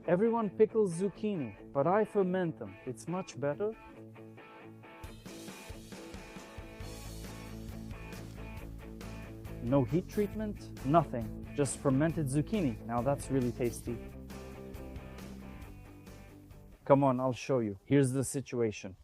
Everyone pickles zucchini, but I ferment them. It's much better. No heat treatment, nothing. Just fermented zucchini. Now that's really tasty. Come on, I'll show you. Here's the situation.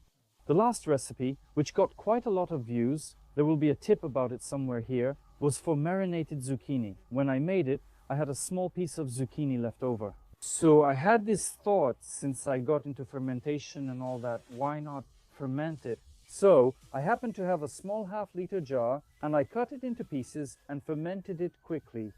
The last recipe, which got quite a lot of views, there will be a tip about it somewhere here, was for marinated zucchini. When I made it, I had a small piece of zucchini left over. So I had this thought, since I got into fermentation and all that, why not ferment it? So I happened to have a small half-liter jar, and I cut it into pieces and fermented it quickly.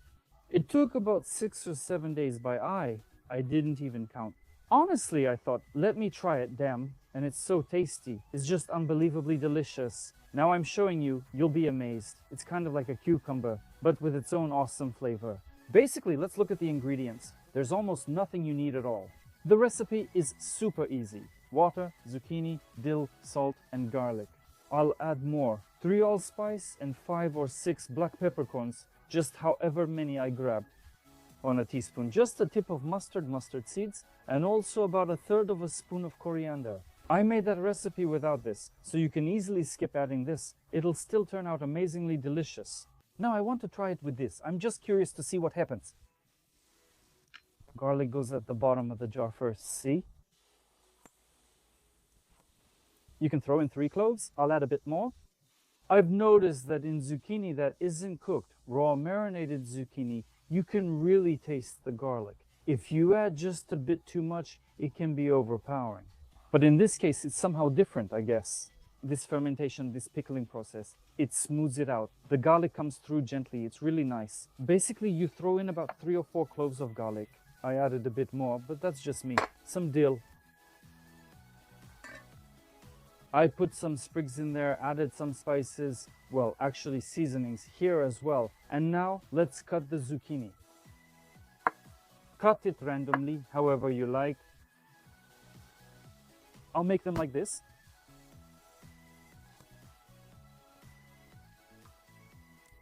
It took about 6 or 7 days by eye. I didn't even count. Honestly, I thought, let me try it, damn, and it's so tasty. It's just unbelievably delicious. Now I'm showing you, you'll be amazed. It's kind of like a cucumber, but with its own awesome flavor. Basically, let's look at the ingredients. There's almost nothing you need at all. The recipe is super easy. Water, zucchini, dill, salt, and garlic. I'll add more. 3 allspice and 5 or 6 black peppercorns, just however many I grabbed. On a teaspoon, just a tip of mustard seeds, and also about 1/3 of a spoon of coriander. I made that recipe without this, so you can easily skip adding this. It'll still turn out amazingly delicious. Now I want to try it with this. I'm just curious to see what happens. Garlic goes at the bottom of the jar first, see? You can throw in 3 cloves. I'll add a bit more. I've noticed that in zucchini that isn't cooked, raw marinated zucchini, you can really taste the garlic. If you add just a bit too much, it can be overpowering. But in this case, it's somehow different, I guess. This fermentation, this pickling process, it smooths it out. The garlic comes through gently. It's really nice. Basically, you throw in about 3 or 4 cloves of garlic. I added a bit more, but that's just me. Some dill. I put some sprigs in there, added some spices, well, actually seasonings here as well. And now let's cut the zucchini. Cut it randomly, however you like. I'll make them like this.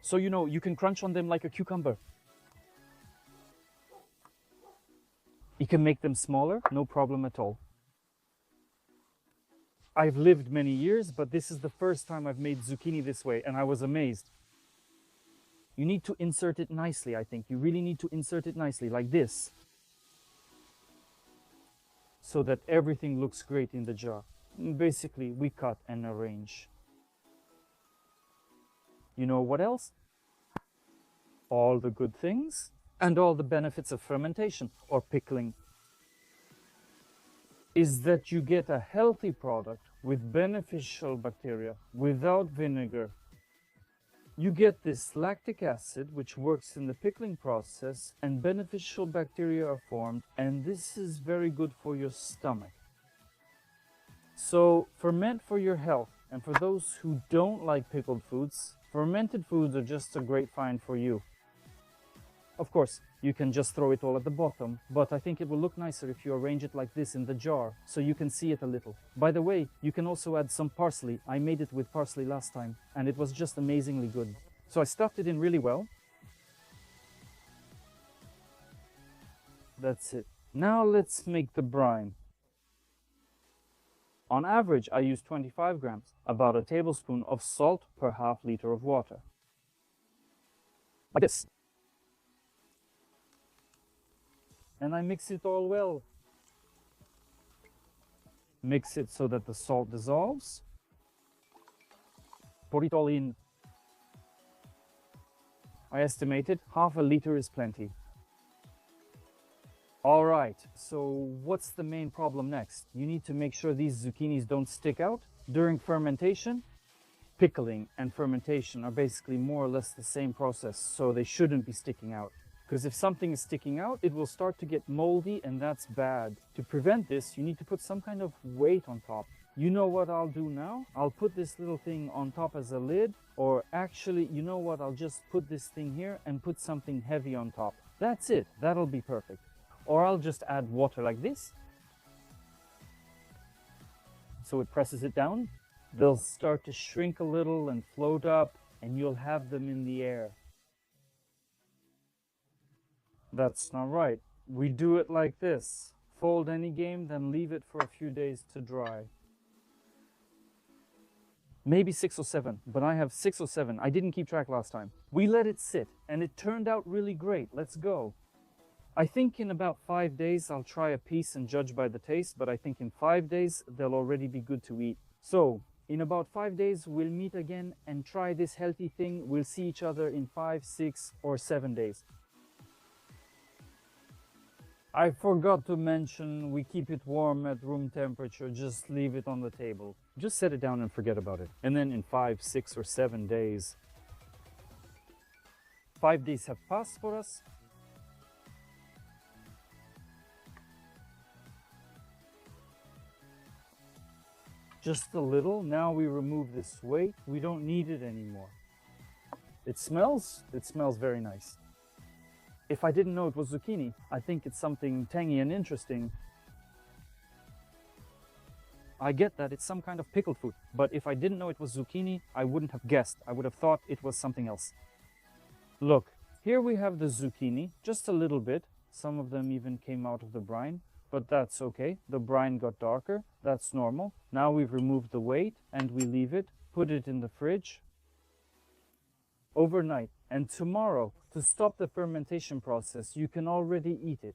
So you know, you can crunch on them like a cucumber. You can make them smaller, no problem at all. I've lived many years, but this is the first time I've made zucchini this way, and I was amazed. You need to insert it nicely, I think. You really need to insert it nicely, like this, so that everything looks great in the jar. Basically, we cut and arrange. You know what else? All the good things and all the benefits of fermentation or pickling is that you get a healthy product with beneficial bacteria without vinegar. You get this lactic acid, which works in the pickling process, and beneficial bacteria are formed, and this is very good for your stomach. So ferment for your health, and for those who don't like pickled foods, fermented foods are just a great find for you. Of course, you can just throw it all at the bottom, but I think it will look nicer if you arrange it like this in the jar, so you can see it a little. By the way, you can also add some parsley. I made it with parsley last time, and it was just amazingly good. So I stuffed it in really well. That's it. Now let's make the brine. On average, I use 25 grams, about a tablespoon of salt per half liter of water. Like this. And I mix it all well. Mix it so that the salt dissolves. Pour it all in. I estimated half a liter is plenty. All right, so what's the main problem next? You need to make sure these zucchinis don't stick out. During fermentation, pickling and fermentation are basically more or less the same process, so they shouldn't be sticking out. Because if something is sticking out, it will start to get moldy, and that's bad. To prevent this, you need to put some kind of weight on top. You know what I'll do now? I'll put this little thing on top as a lid, or actually, you know what? I'll just put this thing here and put something heavy on top. That's it. That'll be perfect. Or I'll just add water like this. So it presses it down. They'll start to shrink a little and float up, and you'll have them in the air. That's not right. We do it like this. fold any game, then leave it for a few days to dry. Maybe 6 or 7, but I have 6 or 7. I didn't keep track last time. We let it sit, and it turned out really great. Let's go. I think in about 5 days, I'll try a piece and judge by the taste, but I think in 5 days, they'll already be good to eat. So, in about 5 days, we'll meet again and try this healthy thing. We'll see each other in 5, 6, or 7 days. I forgot to mention we keep it warm at room temperature, just leave it on the table. Just set it down and forget about it. And then in 5, 6 or 7 days. 5 days have passed for us. Just a little. Now we remove this weight. We don't need it anymore. It smells very nice. If I didn't know it was zucchini, I think it's something tangy and interesting. I get that it's some kind of pickled food, but if I didn't know it was zucchini, I wouldn't have guessed. I would have thought it was something else. Look, here we have the zucchini, just a little bit. Some of them even came out of the brine, but that's okay. The brine got darker, that's normal. Now we've removed the weight and we leave it, put it in the fridge overnight. And tomorrow, to stop the fermentation process, you can already eat it.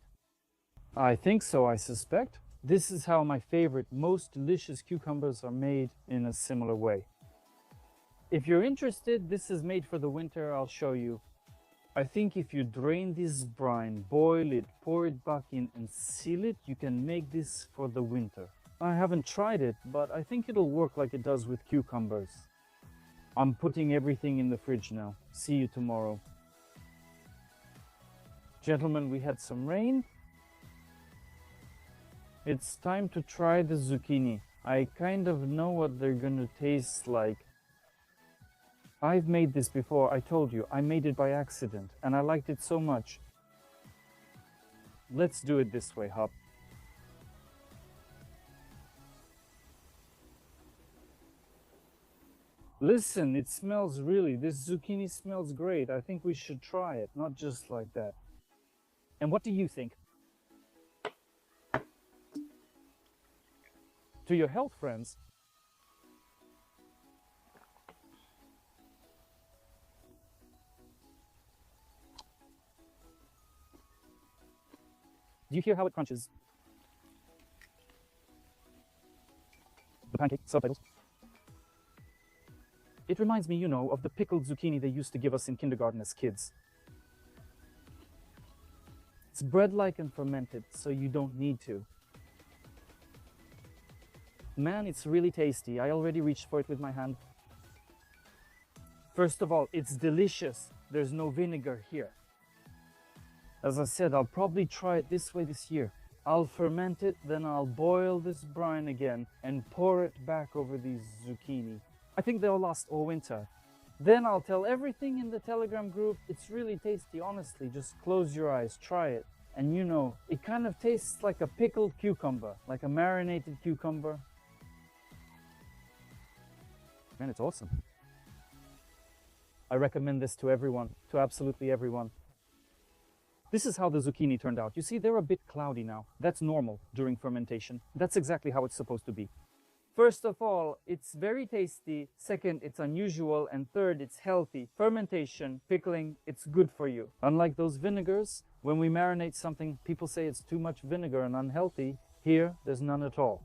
I think so, I suspect. This is how my favorite, most delicious cucumbers are made in a similar way. If you're interested, this is made for the winter, I'll show you. I think if you drain this brine, boil it, pour it back in and seal it, you can make this for the winter. I haven't tried it, but I think it'll work like it does with cucumbers. I'm putting everything in the fridge now. See you tomorrow. Gentlemen, we had some rain. It's time to try the zucchini. I kind of know what they're gonna taste like. I've made this before, I told you. I made it by accident, and I liked it so much. Let's do it this way, Hop. Listen, it smells this zucchini smells great. I think we should try it, not just like that. And what do you think? To your health, friends. Do you hear how it crunches? The pancake subtitles. It reminds me, you know, of the pickled zucchini they used to give us in kindergarten as kids. It's bread-like and fermented, so you don't need to. Man, it's really tasty. I already reached for it with my hand. First of all, it's delicious. There's no vinegar here. As I said, I'll probably try it this way this year. I'll ferment it, then I'll boil this brine again and pour it back over these zucchini. I think they'll last all winter. Then I'll tell everything in the Telegram group. It's really tasty, honestly. Just close your eyes, try it. And you know, it kind of tastes like a pickled cucumber, like a marinated cucumber. Man, it's awesome. I recommend this to everyone, to absolutely everyone. This is how the zucchini turned out. You see, they're a bit cloudy now. That's normal during fermentation. That's exactly how it's supposed to be. First of all, it's very tasty. Second, it's unusual. And third, it's healthy. Fermentation, pickling, it's good for you. Unlike those vinegars, when we marinate something, people say it's too much vinegar and unhealthy. Here, there's none at all.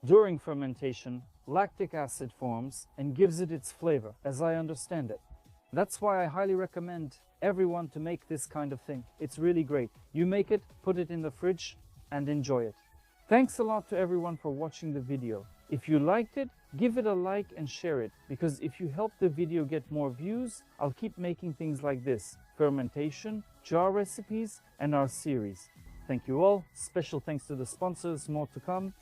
During fermentation, lactic acid forms and gives it its flavor, as I understand it. That's why I highly recommend everyone to make this kind of thing. It's really great. You make it, put it in the fridge, and enjoy it. Thanks a lot to everyone for watching the video. If you liked it, give it a like and share it, because if you help the video get more views, I'll keep making things like this: fermentation, jar recipes, and our series. Thank you all. Special thanks to the sponsors, more to come.